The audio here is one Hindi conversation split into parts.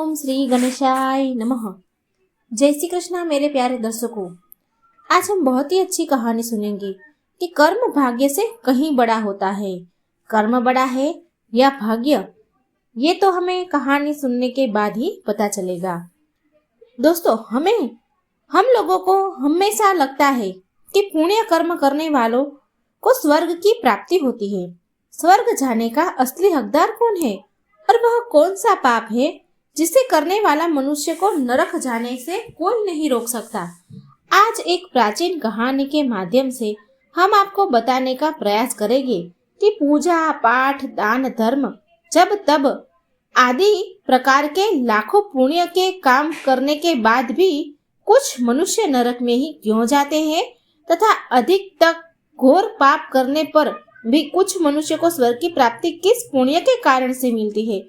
ओम श्री गणेशाय नमः। जय श्री कृष्णा मेरे प्यारे दर्शकों, आज हम बहुत ही अच्छी कहानी सुनेंगे कि कर्म भाग्य से कहीं बड़ा होता है। कर्म बड़ा है या भाग्य, ये तो हमें कहानी सुनने के बाद ही पता चलेगा। दोस्तों, हम लोगों को हमेशा लगता है कि पुण्य कर्म करने वालों को स्वर्ग की प्राप्ति होती है। स्वर्ग जाने का असली हकदार कौन है और वह कौन सा पाप है जिसे करने वाला मनुष्य को नरक जाने से कोई नहीं रोक सकता। आज एक प्राचीन कहानी के माध्यम से हम आपको बताने का प्रयास करेंगे कि पूजा पाठ दान धर्म जब तब आदि प्रकार के लाखों पुण्य के काम करने के बाद भी कुछ मनुष्य नरक में ही क्यों जाते हैं तथा अधिक तक घोर पाप करने पर भी कुछ मनुष्य को स्वर्ग की प्राप्ति किस पुण्य के कारण से मिलती है।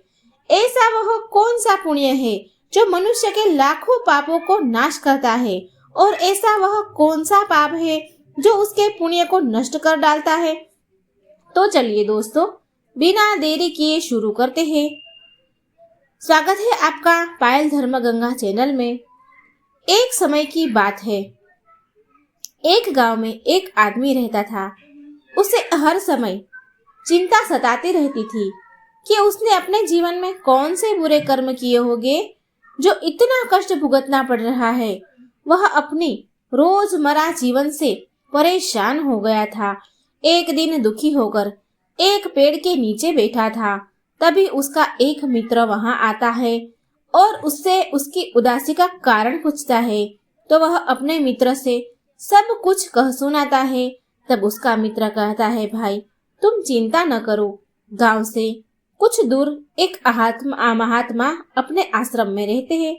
ऐसा वह कौन सा पुण्य है जो मनुष्य के लाखों पापों को नाश करता है और ऐसा वह कौन सा पाप है जो उसके पुण्य को नष्ट कर डालता है। तो चलिए दोस्तों, बिना देरी किए शुरू करते हैं। स्वागत है आपका पायल धर्म गंगा चैनल में। एक समय की बात है, एक गांव में एक आदमी रहता था। उसे हर समय चिंता सताती रहती थी कि उसने अपने जीवन में कौन से बुरे कर्म किए होंगे जो इतना कष्ट भुगतना पड़ रहा है। वह अपनी रोजमर्रा जीवन से परेशान हो गया था। एक दिन दुखी होकर एक पेड़ के नीचे बैठा था, तभी उसका एक मित्र वहां आता है और उससे उसकी उदासी का कारण पूछता है। तो वह अपने मित्र से सब कुछ कह सुनाता है। तब उसका मित्र कहता है, भाई तुम चिंता न करो, गांव से कुछ दूर एक महात्मा अपने आश्रम में रहते हैं,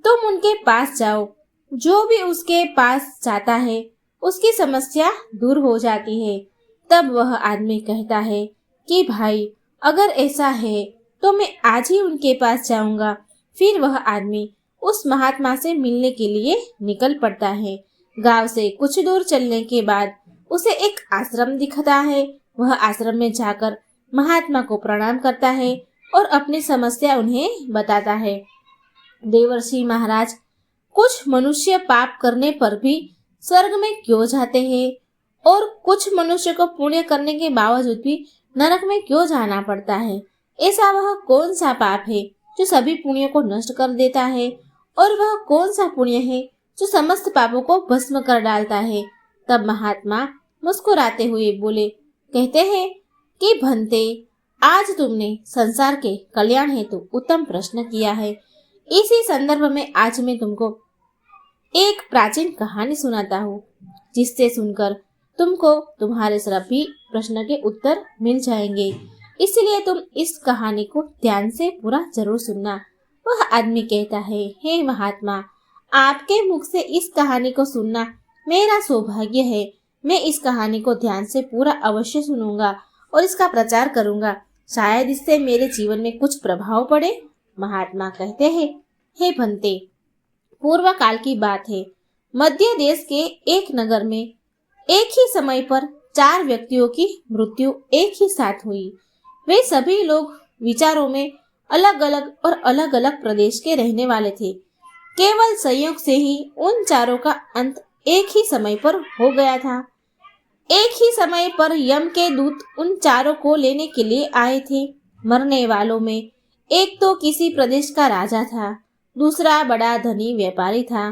तुम उनके पास जाओ। जो भी उसके पास जाता है उसकी समस्या दूर हो जाती है। तब वह आदमी कहता है कि भाई अगर ऐसा है तो मैं आज ही उनके पास जाऊंगा। फिर वह आदमी उस महात्मा से मिलने के लिए निकल पड़ता है। गांव से कुछ दूर चलने के बाद उसे एक आश्रम दिखता है। वह आश्रम में जाकर महात्मा को प्रणाम करता है और अपनी समस्या उन्हें बताता है। देवर्षि महाराज, कुछ मनुष्य पाप करने पर भी स्वर्ग में क्यों जाते हैं और कुछ मनुष्य को पुण्य करने के बावजूद भी नरक में क्यों जाना पड़ता है। ऐसा वह कौन सा पाप है जो सभी पुण्य को नष्ट कर देता है और वह कौन सा पुण्य है जो समस्त पापों को भस्म कर डालता है। तब महात्मा मुस्कुराते हुए बोले, कहते हैं कि भंते, आज तुमने संसार के कल्याण हेतु उत्तम प्रश्न किया है। इसी संदर्भ में आज मैं तुमको एक प्राचीन कहानी सुनाता हूँ, जिससे सुनकर तुमको तुम्हारे सभी प्रश्न के उत्तर मिल जाएंगे। इसलिए तुम इस कहानी को ध्यान से पूरा जरूर सुनना। वह आदमी कहता है, हे महात्मा, आपके मुख से इस कहानी को सुनना मेरा सौभाग्य है। मैं इस कहानी को ध्यान से पूरा अवश्य सुनूंगा और इसका प्रचार करूंगा। शायद इससे मेरे जीवन में कुछ प्रभाव पड़े। महात्मा कहते हैं, हे भंते, पूर्व काल की बात है। मध्य देश के एक नगर में एक ही समय पर 4 व्यक्तियों की मृत्यु एक ही साथ हुई। वे सभी लोग विचारों में अलग अलग और अलग अलग प्रदेश के रहने वाले थे। केवल संयोग से ही उन चारों का अंत एक ही समय पर हो गया था। एक ही समय पर यम के दूत उन चारों को लेने के लिए आए थे। मरने वालों में एक तो किसी प्रदेश का राजा था, दूसरा बड़ा धनी व्यापारी था,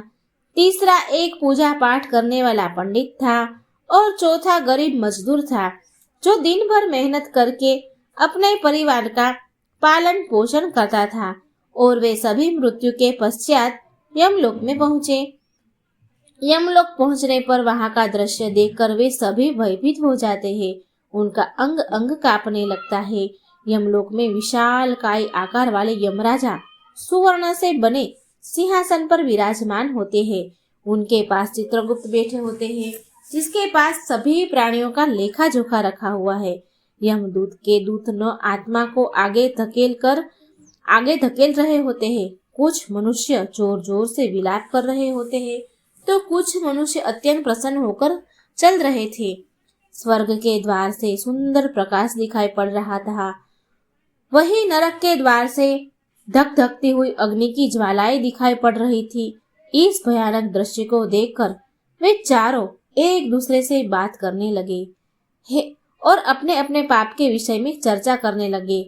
तीसरा एक पूजा पाठ करने वाला पंडित था और चौथा गरीब मजदूर था, जो दिन भर मेहनत करके अपने परिवार का पालन पोषण करता था। और वे सभी मृत्यु के पश्चात यमलोक में पहुंचे। यमलोक पहुंचने पर वहां का दृश्य देखकर वे सभी भयभीत हो जाते हैं। उनका अंग अंग कांपने लगता है। यमलोक में विशाल काय आकार वाले यमराजा सुवर्ण से बने सिंहासन पर विराजमान होते हैं। उनके पास चित्रगुप्त बैठे होते हैं, जिसके पास सभी प्राणियों का लेखा जोखा रखा हुआ है। यमदूत के दूत न आत्मा को आगे धकेल रहे होते हैं। कुछ मनुष्य जोर जोर से विलाप कर रहे होते हैं, तो कुछ मनुष्य अत्यंत प्रसन्न होकर चल रहे थे। स्वर्ग के द्वार से सुंदर प्रकाश दिखाई पड़ रहा था। वही नरक के द्वार से धक धकती हुई अग्नि की ज्वालाएं दिखाई पड़ रही थी। इस भयानक दृश्य को देखकर वे चारों एक दूसरे से बात करने लगे और अपने अपने पाप के विषय में चर्चा करने लगे।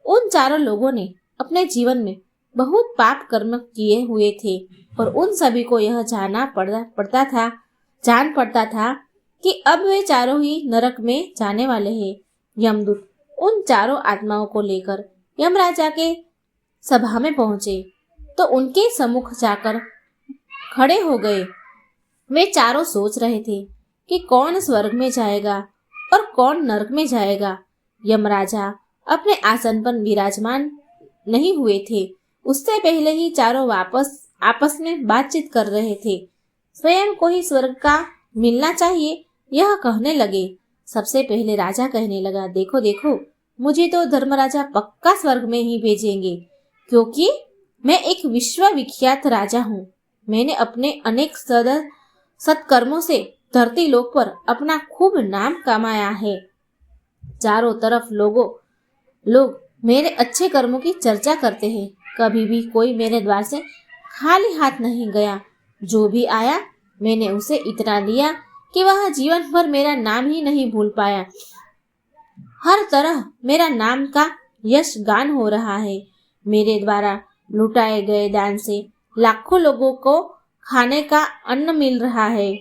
उन चारों लोगों ने अपने जीवन में बहुत पाप कर्म किए हुए थे और उन सभी को यह जान पड़ता था कि अब वे चारों ही नरक में जाने वाले हैं। यमदूत उन चारों आत्माओं को लेकर यमराजा के सभा में पहुंचे तो उनके सम्मुख जाकर खड़े हो गए। वे चारों सोच रहे थे कि कौन स्वर्ग में जाएगा और कौन नरक में जाएगा। यमराजा अपने आसन पर विराजमान नहीं हुए थे, उससे पहले ही चारों आपस में बातचीत कर रहे थे। स्वयं को ही स्वर्ग का मिलना चाहिए यह कहने लगे। सबसे पहले राजा कहने लगा, देखो देखो, मुझे तो धर्मराजा पक्का स्वर्ग में ही भेजेंगे, क्योंकि मैं एक विश्वविख्यात राजा हूँ। मैंने अपने अनेक सत्कर्मों से धरती लोक पर अपना खूब नाम कमाया है। चारों तरफ लोग मेरे अच्छे कर्मों की चर्चा करते हैं। कभी भी कोई मेरे द्वार से खाली हाथ नहीं गया। जो भी आया मैंने उसे इतना दिया कि वह जीवन भर मेरा नाम ही नहीं भूल पाया। हर तरह मेरा नाम का यश गान हो रहा है। मेरे द्वारा लुटाए गए दान से लाखों लोगों को खाने का अन्न मिल रहा है।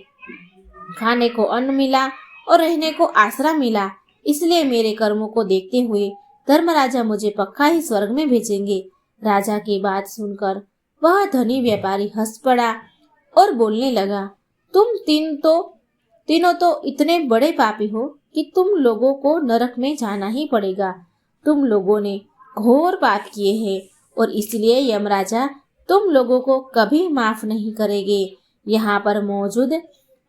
खाने को अन्न मिला और रहने को आसरा मिला। इसलिए मेरे कर्मों को देखते हुए धर्मराजा मुझे पक्का ही स्वर्ग में भेजेंगे। राजा की बात सुनकर वह धनी व्यापारी हंस पड़ा और बोलने लगा, तुम तीनों तो इतने बड़े पापी हो कि तुम लोगों को नरक में जाना ही पड़ेगा। तुम लोगों ने घोर पाप किए हैं और इसलिए यमराजा तुम लोगों को कभी माफ नहीं करेंगे। यहाँ पर मौजूद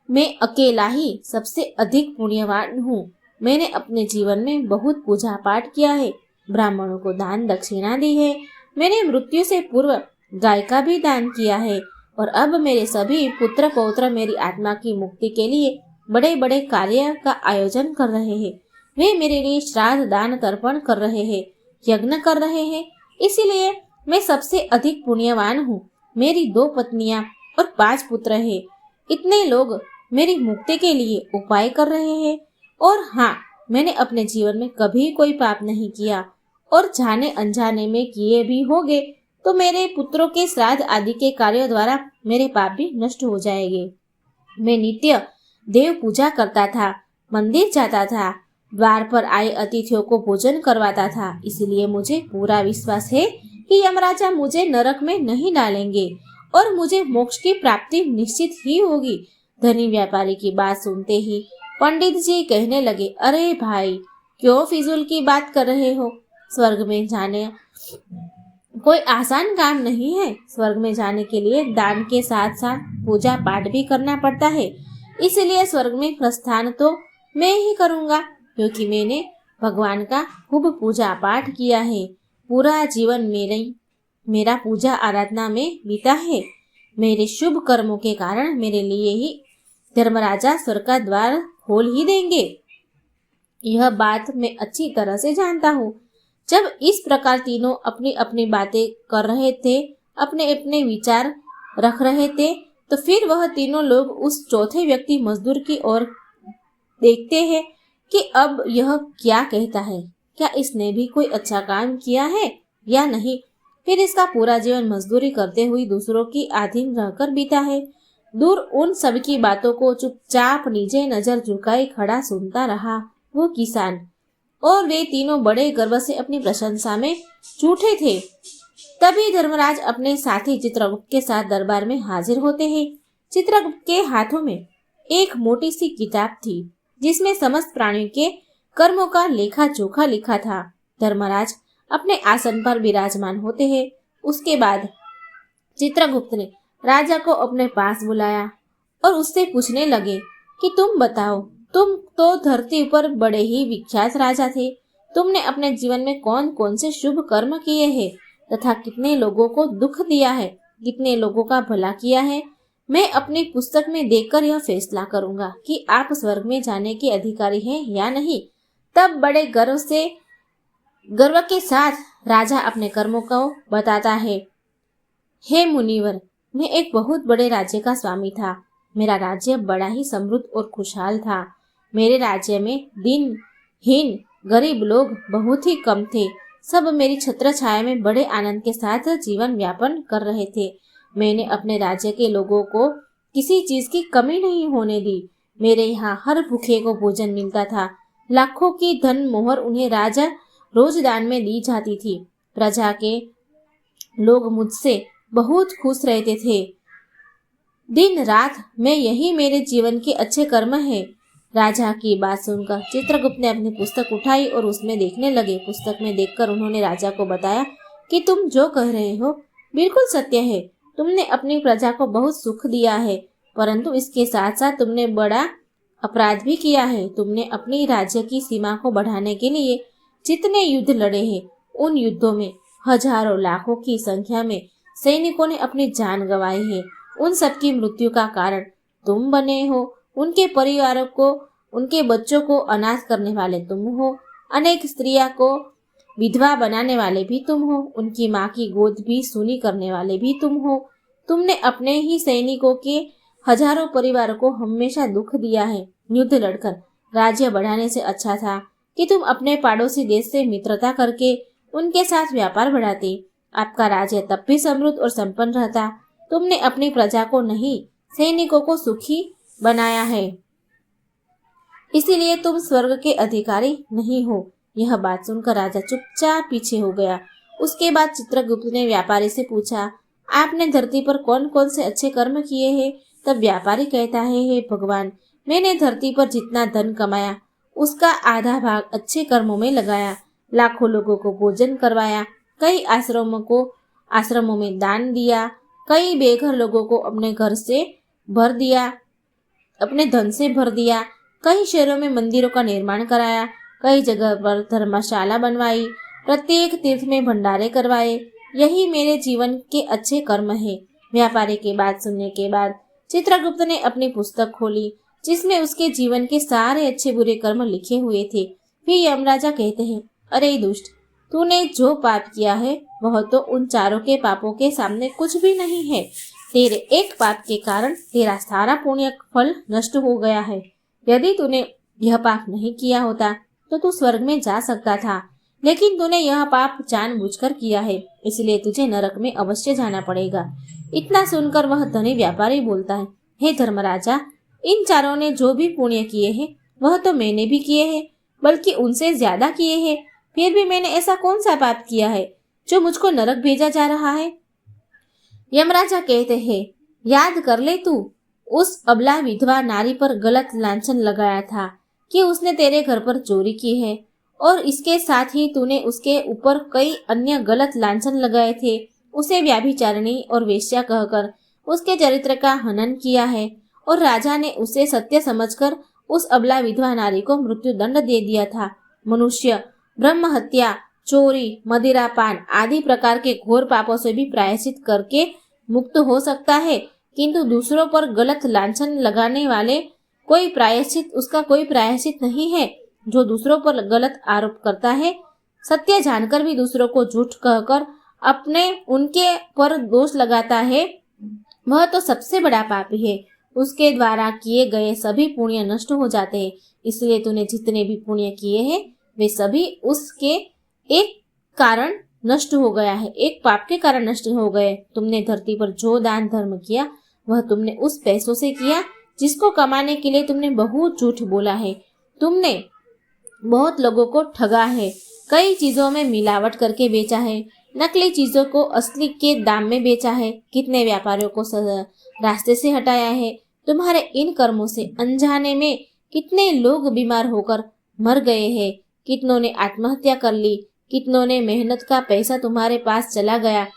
मैं अकेला ही सबसे अधिक पुण्यवान हूँ। मैंने अपने जीवन में बहुत पूजा पाठ किया है, ब्राह्मणों को दान दक्षिणा दी है। मैंने मृत्यु से पूर्व गाय का भी दान किया है और अब मेरे सभी पुत्र पौत्र मेरी आत्मा की मुक्ति के लिए बड़े बड़े कार्य का आयोजन कर रहे हैं। वे मेरे लिए श्राद्ध दान तर्पण कर रहे हैं, यज्ञ कर रहे हैं। इसीलिए मैं सबसे अधिक पुण्यवान हूँ। मेरी 2 पत्नियां और 5 पुत्र हैं। इतने लोग मेरी मुक्ति के लिए उपाय कर रहे हैं। और हाँ, मैंने अपने जीवन में कभी कोई पाप नहीं किया और जाने अनजाने में किए भी होंगे तो मेरे पुत्रों के श्राद्ध आदि के कार्यों द्वारा मेरे पाप भी नष्ट हो जाएंगे। मैं नित्य देव पूजा करता था, मंदिर जाता था, द्वार पर आए अतिथियों को भोजन करवाता था। इसलिए मुझे पूरा विश्वास है कि यमराजा मुझे नरक में नहीं डालेंगे और मुझे मोक्ष की प्राप्ति निश्चित ही होगी। धनी व्यापारी की बात सुनते ही पंडित जी कहने लगे, अरे भाई, क्यों फिजूल की बात कर रहे हो? स्वर्ग में जाने कोई आसान काम नहीं है। स्वर्ग में जाने के लिए दान के साथ साथ पूजा पाठ भी करना पड़ता है। इसलिए स्वर्ग में प्रस्थान तो मैं ही करूँगा, क्योंकि मैंने भगवान का खूब पूजा पाठ किया है। पूरा जीवन मेरा पूजा आराधना में बीता है। मेरे शुभ कर्मों के कारण मेरे लिए ही धर्मराजा स्वर्ग का द्वार खोल ही देंगे। यह बात मैं अच्छी तरह से जानता हूँ। जब इस प्रकार तीनों अपनी अपनी बातें कर रहे थे, अपने अपने विचार रख रहे थे, तो फिर वह तीनों लोग उस चौथे व्यक्ति मजदूर की ओर देखते हैं कि अब यह क्या कहता है। क्या इसने भी कोई अच्छा काम किया है या नहीं? फिर इसका पूरा जीवन मजदूरी करते हुए दूसरों की अधीन रहकर बीता है। दूर उन सबकी बातों को चुपचाप नीचे नजर झुकाए खड़ा सुनता रहा वो किसान। और वे तीनों बड़े गर्व से अपनी प्रशंसा में झूठे थे। तभी धर्मराज अपने साथी चित्रगुप्त के साथ दरबार में हाजिर होते हैं। चित्रगुप्त के हाथों में एक मोटी सी किताब थी जिसमें समस्त प्राणियों के कर्मों का लेखा जोखा लिखा था। धर्मराज अपने आसन पर विराजमान होते हैं। उसके बाद चित्रगुप्त ने राजा को अपने पास बुलाया और उससे पूछने लगे कि तुम बताओ, तुम तो धरती पर बड़े ही विख्यात राजा थे। तुमने अपने जीवन में कौन कौन से शुभ कर्म किए हैं तथा कितने लोगों को दुख दिया है, कितने लोगों का भला किया है? मैं अपनी पुस्तक में देखकर यह फैसला करूंगा कि आप स्वर्ग में जाने के अधिकारी हैं या नहीं। तब बड़े गर्व के साथ राजा अपने कर्मों को बताता है। हे मुनिवर, मैं एक बहुत बड़े राज्य का स्वामी था। मेरा राज्य बड़ा ही समृद्ध और खुशहाल था। मेरे राज्य में दिनहीन गरीब लोग बहुत ही कम थे। सब मेरी छत्र छाया में बड़े आनंद के साथ जीवन यापन कर रहे थे। मैंने अपने राज्य के लोगों को किसी चीज की कमी नहीं होने दी। मेरे यहाँ हर भूखे को भोजन मिलता था। लाखों की धन मोहर उन्हें राजा रोज दान में दी जाती थी। प्रजा के लोग मुझसे बहुत खुश रहते थे। दिन रात मैं यही मेरे जीवन के अच्छे कर्म है। राजा की बात सुनकर चित्रगुप्त ने अपनी पुस्तक उठाई और उसमें देखने लगे। पुस्तक में देखकर उन्होंने राजा को बताया कि तुम जो कह रहे हो बिल्कुल सत्य है। तुमने अपनी प्रजा को बहुत सुख दिया है, परंतु इसके साथ साथ तुमने बड़ा अपराध भी किया है। तुमने अपनी राज्य की सीमा को बढ़ाने के लिए जितने युद्ध लड़े हैं, उन युद्धों में हजारों लाखों की संख्या में सैनिकों ने अपनी जान गंवाई है। उन सबकी मृत्यु का कारण तुम बने हो। उनके परिवारों को, उनके बच्चों को अनाथ करने वाले तुम हो। अनेक स्त्रियां को विधवा बनाने वाले भी तुम हो। उनकी माँ की गोद भी सूनी करने वाले भी तुम हो। तुमने अपने ही सैनिकों के हजारों परिवारों को हमेशा दुख दिया है। युद्ध लड़कर राज्य बढ़ाने से अच्छा था कि तुम अपने पड़ोसी देश से मित्रता करके उनके साथ व्यापार बढ़ाते। आपका राज्य तब भी समृद्ध और संपन्न रहता। तुमने अपनी प्रजा को नहीं, सैनिकों को सुखी बनाया है, इसीलिए तुम स्वर्ग के अधिकारी नहीं हो। यह बात सुनकर राजा चुपचाप पीछे हो गया। उसके बाद चित्रगुप्त ने व्यापारी से पूछा, आपने धरती पर कौन कौन से अच्छे कर्म किए हैं? तब व्यापारी कहता है, हे भगवान, मैंने धरती पर जितना धन कमाया उसका आधा भाग अच्छे कर्मों में लगाया। लाखों लोगों को भोजन करवाया, कई आश्रमों में दान दिया, कई बेघर लोगों को अपने घर से भर दिया, अपने धन से भर दिया, कई शहरों में मंदिरों का निर्माण कराया, कई जगह पर धर्मशाला बनवाई, प्रत्येक तीर्थ में भंडारे करवाए। यही मेरे जीवन के अच्छे कर्म है। व्यापारी की बात सुनने के बाद चित्रगुप्त ने अपनी पुस्तक खोली, जिसमें उसके जीवन के सारे अच्छे बुरे कर्म लिखे हुए थे। फिर यमराजा कहते हैं, अरे दुष्ट, तूने जो पाप किया है वह तो उन चारों के पापों के सामने कुछ भी नहीं है। तेरे एक पाप के कारण तेरा सारा पुण्य फल नष्ट हो गया है। यदि तूने यह पाप नहीं किया होता तो तू स्वर्ग में जा सकता था, लेकिन तूने यह पाप जानबूझकर किया है, इसलिए तुझे नरक में अवश्य जाना पड़ेगा। इतना सुनकर वह धनी व्यापारी बोलता है, हे धर्मराजा, इन चारों ने जो भी पुण्य किए हैं वह तो मैंने भी किए हैं, बल्कि उनसे ज्यादा किए हैं। फिर भी मैंने ऐसा कौन सा पाप किया है जो मुझको नरक भेजा जा रहा है? यमराजा कहते हैं, याद कर ले, तू उस अबला विधवा नारी पर गलत लांछन लगाया था कि उसने तेरे घर पर चोरी की है, और इसके साथ ही तूने उसके ऊपर कई अन्य गलत लांछन लगाए थे। उसे व्याभिचारिणी और वेश्या कहकर उसके चरित्र का हनन किया है, और राजा ने उसे सत्य समझकर उस अबला विधवा नारी को मृत्यु दंड दे दिया था। मनुष्य ब्रह्म हत्या, चोरी, मदिरापान आदि प्रकार के घोर पापों से भी प्रायश्चित करके मुक्त हो सकता है, किंतु दूसरों पर गलत लांछन लगाने वाले उसका कोई प्रायश्चित नहीं है। जो दूसरों पर गलत आरोप करता है, सत्य जानकर भी दूसरों को झूठ कहकर उनके पर दोष लगाता है, वह तो सबसे बड़ा पापी है। उसके द्वारा किए गए सभी पुण्य नष्ट हो जाते हैं। इसलिए तूने जितने भी पुण्य किए हैं वे सभी उसके एक कारण नष्ट हो गया है, एक पाप के कारण नष्ट हो गए। तुमने धरती पर जो दान धर्म किया वह तुमने उस पैसों से किया जिसको कमाने के लिए तुमने बहुत झूठ बोला है। तुमने बहुत लोगों को ठगा है, कई चीजों में मिलावट करके बेचा है, नकली चीजों को असली के दाम में बेचा है, कितने व्यापारियों को रास्ते से हटाया है। तुम्हारे इन कर्मों से अनजाने में कितने लोग बीमार होकर मर गए हैं, कितनों ने आत्महत्या कर ली, कितनों ने मेहनत का पैसा तुम्हारे पास चला गया।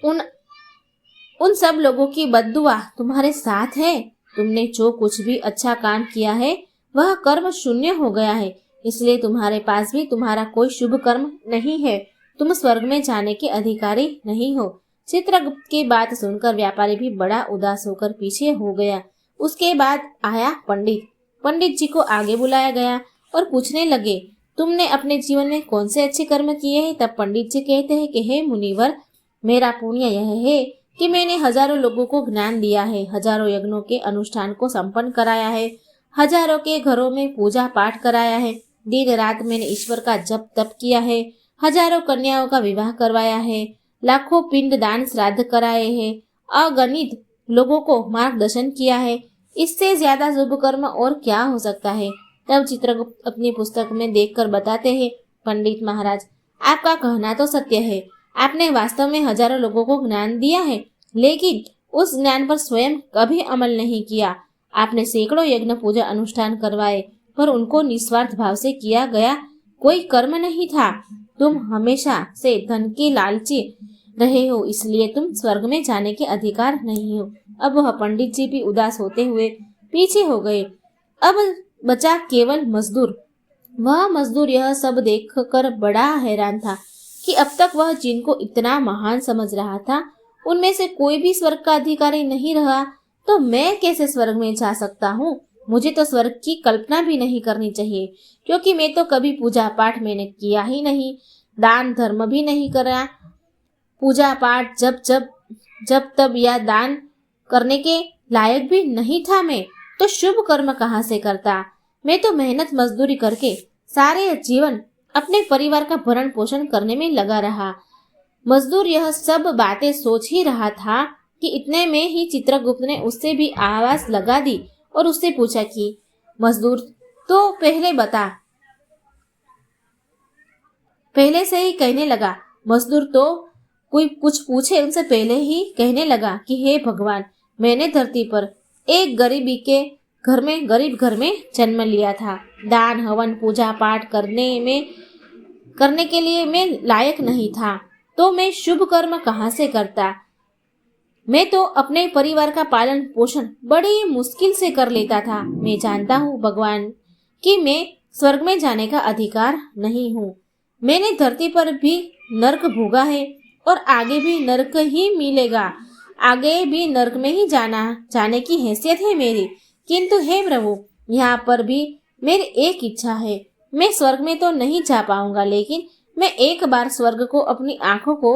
उन सब लोगों की बद्दुआ तुम्हारे साथ है। तुमने जो कुछ भी अच्छा काम किया है वह कर्म शून्य हो गया है, इसलिए तुम्हारे पास भी तुम्हारा कोई शुभ कर्म नहीं है। तुम स्वर्ग में जाने के अधिकारी नहीं हो। चित्रगुप्त की बात सुनकर व्यापारी भी बड़ा उदास होकर पीछे हो गया। उसके बाद आया पंडित जी को आगे बुलाया गया और पूछने लगे, तुमने अपने जीवन में कौन से अच्छे कर्म किए हैं? तब पंडित जी कहते हैं कि हे मुनिवर, मेरा पुण्य यह है कि मैंने हजारों लोगों को ज्ञान दिया है, हजारों यज्ञों के अनुष्ठान को संपन्न कराया है, हजारों के घरों में पूजा पाठ कराया है, दिन रात मैंने ईश्वर का जप तप किया है, हजारों कन्याओं का विवाह करवाया है, लाखों पिंड दान श्राद्ध कराए हैं, अगणित लोगों को मार्गदर्शन किया है। इससे ज्यादा शुभ कर्म और क्या हो सकता है? तब चित्रगुप्त अपनी पुस्तक में देखकर बताते हैं, पंडित महाराज, आपका कहना तो सत्य है। आपने वास्तव में हजारों लोगों को ज्ञान दिया है, लेकिन उस ज्ञान पर स्वयं कभी अमल नहीं किया। आपने सैकड़ों यज्ञ पूजा अनुष्ठान करवाए, पर उनको निस्वार्थ भाव से किया गया कोई कर्म नहीं था। तुम हमेशा से धन के लालची रहे हो, इसलिए तुम स्वर्ग में जाने के अधिकार नहीं हो। अब वह पंडित जी भी उदास होते हुए पीछे हो गए। अब बचा केवल मजदूर। वह मजदूर यह सब देखकर बड़ा हैरान था कि अब तक वह जिनको इतना महान समझ रहा था, उनमें से कोई भी स्वर्ग का अधिकारी नहीं रहा, तो मैं कैसे स्वर्ग में जा सकता हूँ? मुझे तो स्वर्ग की कल्पना भी नहीं करनी चाहिए, क्योंकि मैं तो कभी पूजा पाठ मैंने किया ही नहीं, दान धर्म भी नहीं करा। पूजा पाठ जब तब या दान करने के लायक भी नहीं था मैं, तो शुभ कर्म कहाँ से करता? मैं तो मेहनत मजदूरी करके सारे जीवन अपने परिवार का भरण पोषण करने में लगा रहा। मजदूर यह सब बातें सोच ही रहा था कि इतने में ही चित्रगुप्त ने उससे भी आवाज लगा दी और उससे पूछा कि मजदूर, तो पहले बता। पहले से ही कहने लगा। मजदूर तो कोई कुछ पूछे उनसे पहले ही कहने लगा कि हे भगवान, मैंने धरती पर एक गरीब घर में जन्म लिया था। दान हवन पूजा पाठ करने के लिए मैं लायक नहीं था, तो मैं शुभ कर्म कहाँ से करता? मैं तो अपने परिवार का पालन पोषण बड़ी मुश्किल से कर लेता था। मैं जानता हूँ भगवान कि मैं स्वर्ग में जाने का अधिकार नहीं हूँ। मैंने धरती पर भी नरक भोगा है और आगे भी नरक ही मिलेगा। आगे भी नरक में ही जाने की हैसियत है मेरी। किंतु हे प्रभु, यहाँ पर भी मेरी एक इच्छा है। मैं स्वर्ग में तो नहीं जा पाऊंगा, लेकिन मैं एक बार स्वर्ग को अपनी आंखों को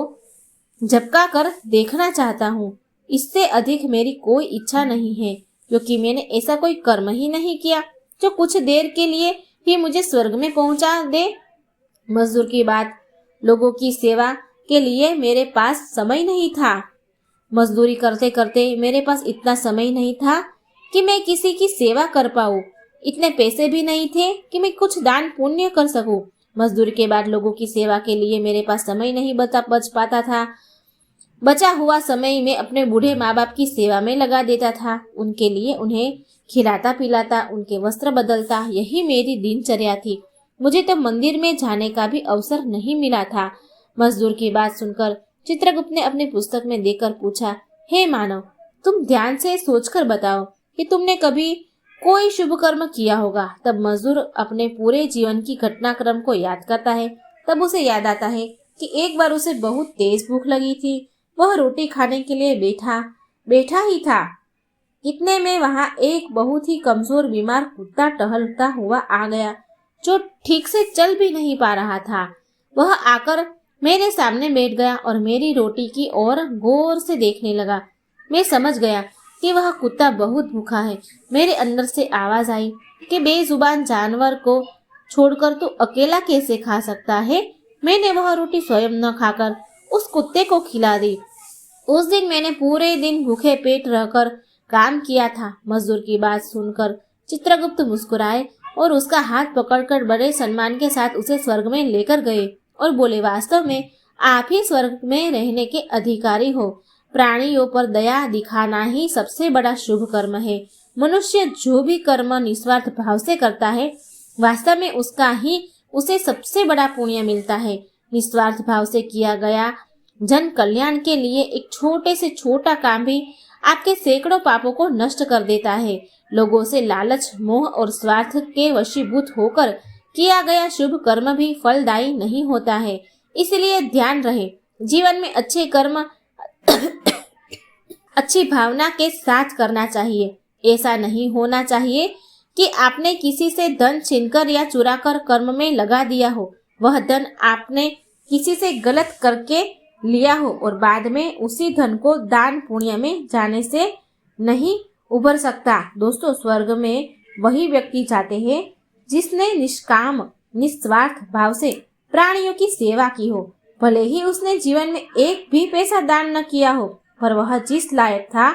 झपका कर देखना चाहता हूँ। इससे अधिक मेरी कोई इच्छा नहीं है, क्योंकि मैंने ऐसा कोई कर्म ही नहीं किया जो कुछ देर के लिए ही मुझे स्वर्ग में पहुंचा दे। मजदूर की बात, लोगों की सेवा के लिए मेरे पास समय नहीं था। मजदूरी करते करते मेरे पास इतना समय नहीं था कि मैं किसी की सेवा कर पाऊँ। इतने पैसे भी नहीं थे कि मैं कुछ दान पुण्य कर सकूं। मजदूरी के बाद लोगों की सेवा के लिए मेरे पास समय नहीं बच पाता था। बचा हुआ समय मैं अपने बूढ़े माँ बाप की सेवा में लगा देता था। उनके लिए उन्हें खिलाता पिलाता, उनके वस्त्र बदलता, यही मेरी दिनचर्या थी। मुझे तो मंदिर में जाने का भी अवसर नहीं मिला था। मजदूर की बात सुनकर चित्रगुप्त ने अपनी पुस्तक में देखकर पूछा, हे मानव, तुम ध्यान से सोचकर बताओ कि तुमने कभी कोई शुभ कर्म किया होगा। तब मजदूर अपने पूरे जीवन की घटनाक्रम को याद करता है। तब उसे याद आता है कि एक बार उसे बहुत तेज भूख लगी थी। वह रोटी खाने के लिए बैठा ही था। इतने में वहां एक बहुत ही कमजोर बीमार कुत्ता टहलता हुआ आ गया, जो ठीक से चल भी नहीं पा रहा था। वह आकर मेरे सामने बैठ गया और मेरी रोटी की ओर गौर से देखने लगा। मैं समझ गया कि वह कुत्ता बहुत भूखा है। मेरे अंदर से आवाज आई कि बेजुबान जानवर को छोड़कर तू अकेला कैसे खा सकता है। मैंने वह रोटी स्वयं न खाकर उस कुत्ते को खिला दी। उस दिन मैंने पूरे दिन भूखे पेट रहकर काम किया था। मजदूर की बात सुनकर चित्रगुप्त मुस्कुराए और उसका हाथ पकड़कर बड़े सम्मान के साथ उसे स्वर्ग में लेकर गए और बोले, वास्तव में आप ही स्वर्ग में रहने के अधिकारी हो। प्राणियों पर दया दिखाना ही सबसे बड़ा शुभ कर्म है। मनुष्य जो भी कर्म निस्वार्थ भाव से करता है, वास्तव में उसका ही उसे सबसे बड़ा पुण्य मिलता है। निस्वार्थ भाव से किया गया जन कल्याण के लिए एक छोटे से छोटा काम भी आपके सैकड़ों पापों को नष्ट कर देता है। लोगों से लालच, मोह और स्वार्थ के वशीभूत होकर किया गया शुभ कर्म भी फलदायी नहीं होता है। इसलिए ध्यान रहे, जीवन में अच्छे कर्म अच्छी भावना के साथ करना चाहिए। ऐसा नहीं होना चाहिए कि आपने किसी से धन छीनकर या चुराकर कर्म में लगा दिया हो, वह धन आपने किसी से गलत करके लिया हो और बाद में उसी धन को दान पुण्य में जाने से नहीं उभर सकता। दोस्तों, स्वर्ग में वही व्यक्ति जाते हैं जिसने निष्काम निस्वार्थ भाव से प्राणियों की सेवा की हो। भले ही उसने जीवन में एक भी पैसा दान न किया हो, पर वह जिस लायक था,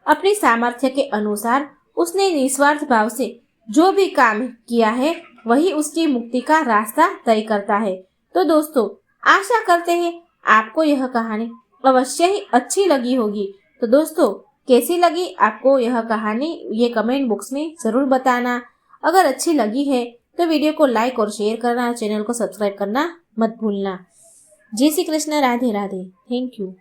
अपनी सामर्थ्य के अनुसार उसने निस्वार्थ भाव से जो भी काम किया है, वही उसकी मुक्ति का रास्ता तय करता है। तो दोस्तों, आशा करते हैं आपको यह कहानी अवश्य ही अच्छी लगी होगी। तो दोस्तों, कैसी लगी आपको यह कहानी, ये कमेंट बॉक्स में जरूर बताना। अगर अच्छी लगी है तो वीडियो को लाइक और शेयर करना, चैनल को सब्सक्राइब करना मत भूलना। जय श्री कृष्ण, राधे राधे। Thank you.